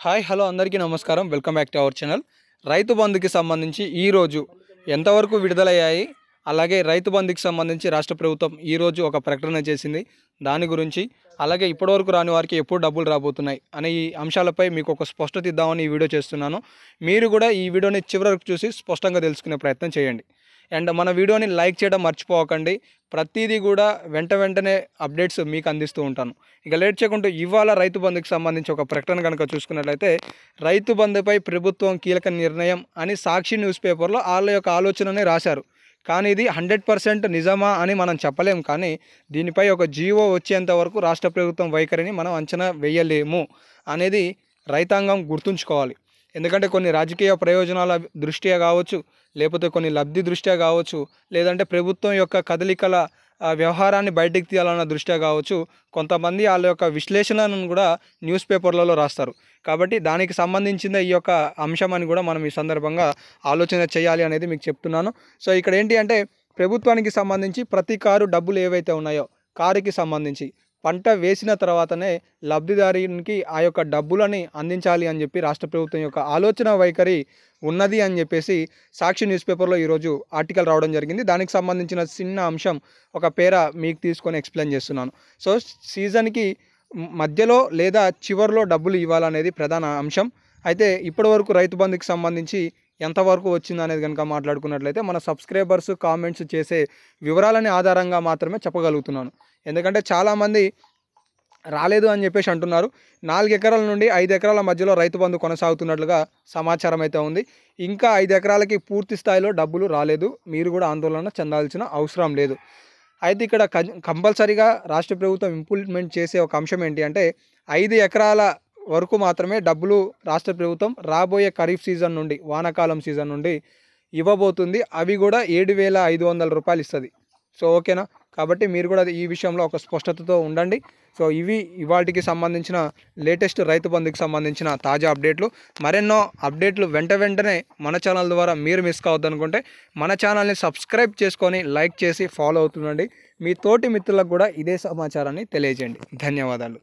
Hi hello అందరికీ నమస్కారం. Welcome back to our channel. రైతు బంధుకి సంబంధించి ఈరోజు ఎంతవరకు విడుదలయ్యాయి, అలాగే రైతు బంధుకి సంబంధించి రాష్ట్ర ప్రభుత్వం ఈరోజు ఒక ప్రకటన చేసింది. దాని గురించి అలాగే ఇప్పటివరకు రాని వారికి ఎప్పుడు డబ్బులు రాబోతున్నాయి అనే ఈ అంశాలపై మీకు ఒక స్పష్టత ఇద్దామని ఈ వీడియో చేస్తున్నాను. మీరు కూడా ఈ వీడియోని చివరి వరకు చూసి స్పష్టంగా తెలుసుకునే ప్రయత్నం చేయండి. అండ్ మన వీడియోని లైక్ చేయడం మర్చిపోకండి. ప్రతిదీ కూడా వెంటనే అప్డేట్స్ మీకు అందిస్తూ ఉంటాను. ఇక లేట్ చేయకుండా ఇవాళ రైతు బంధుకి సంబంధించి ఒక ప్రకటన కనుక చూసుకున్నట్లయితే, రైతు బంధుపై ప్రభుత్వం కీలక నిర్ణయం అని సాక్షి న్యూస్ పేపర్లో వాళ్ళ యొక్క ఆలోచననే రాశారు. కానీ ఇది 100% నిజమా అని మనం చెప్పలేం. కానీ దీనిపై ఒక జీవో వచ్చేంత వరకు రాష్ట్ర ప్రభుత్వం వైఖరిని మనం అంచనా వేయలేము అనేది రైతాంగం గుర్తుంచుకోవాలి. ఎందుకంటే కొన్ని రాజకీయ ప్రయోజనాల దృష్ట్యా కావచ్చు, లేకపోతే కొన్ని లబ్ధి దృష్ట్యా కావచ్చు, లేదంటే ప్రభుత్వం యొక్క కదలికల వ్యవహారాన్ని బయటికి తీయాలన్న దృష్ట్యా కావచ్చు, కొంతమంది వాళ్ళ యొక్క విశ్లేషణను కూడా న్యూస్ పేపర్లలో రాస్తారు. కాబట్టి దానికి సంబంధించిన ఈ యొక్క అంశం అని కూడా మనం ఈ సందర్భంగా ఆలోచన చేయాలి అనేది మీకు చెప్తున్నాను. సో ఇక్కడ ఏంటి అంటే, ప్రభుత్వానికి సంబంధించి ప్రతి కారు డబ్బులు ఏవైతే ఉన్నాయో, కారుకి సంబంధించి పంట వేసిన తర్వాతనే లబ్ధిదారునికి ఆ యొక్క డబ్బులని అందించాలి అని చెప్పి రాష్ట్ర ప్రభుత్వం యొక్క ఆలోచన వైఖరి ఉన్నది అని చెప్పేసి సాక్షి న్యూస్ పేపర్లో ఈరోజు ఆర్టికల్ రావడం జరిగింది. దానికి సంబంధించిన చిన్న అంశం ఒక పేర మీకు తీసుకొని ఎక్స్ప్లెయిన్ చేస్తున్నాను. సో సీజన్కి మధ్యలో లేదా చివరిలో డబ్బులు ఇవ్వాలనేది ప్రధాన అంశం. అయితే ఇప్పటివరకు రైతు బంధుకి సంబంధించి ఎంతవరకు వచ్చింది అనేది కనుక మాట్లాడుకున్నట్లయితే, మన సబ్స్క్రైబర్స్ కామెంట్స్ చేసే వివరాలని ఆధారంగా మాత్రమే చెప్పగలుగుతున్నాను. ఎందుకంటే చాలామంది రాలేదు అని చెప్పేసి అంటున్నారు. 4 ఎకరాల నుండి 5 ఎకరాల మధ్యలో రైతు బంధు కొనసాగుతున్నట్లుగా సమాచారం అయితే ఉంది. ఇంకా 5 ఎకరాలకి పూర్తి స్థాయిలో డబ్బులు రాలేదు. మీరు కూడా ఆందోళన చెందాల్సిన అవసరం లేదు. అయితే ఇక్కడ కంపల్సరీగా రాష్ట్ర ప్రభుత్వం ఇంప్లిమెంట్ చేసే ఒక అంశం ఏంటి అంటే, 5 ఎకరాల వరకు మాత్రమే డబ్బులు రాష్ట్ర ప్రభుత్వం రాబోయే ఖరీఫ్ సీజన్ నుండి, వానాకాలం సీజన్ నుండి ఇవ్వబోతుంది. అవి కూడా 7,500 రూపాయలు ఇస్తుంది. సో ఓకేనా? కాబట్టి మీరు కూడా ఈ విషయంలో ఒక స్పష్టతతో ఉండండి. సో ఇవి ఇవాటికి సంబంధించిన లేటెస్ట్ రైతు బంధుకి సంబంధించిన తాజా అప్డేట్లు. మరెన్నో అప్డేట్లు వెంటనే మన ఛానల్ ద్వారా మీరు మిస్ కావద్దనుకుంటే మన ఛానల్ని సబ్స్క్రైబ్ చేసుకొని లైక్ చేసి ఫాలో అవుతుండండి. మీ తోటి మిత్రులకు కూడా ఇదే సమాచారాన్ని తెలియజేయండి. ధన్యవాదాలు.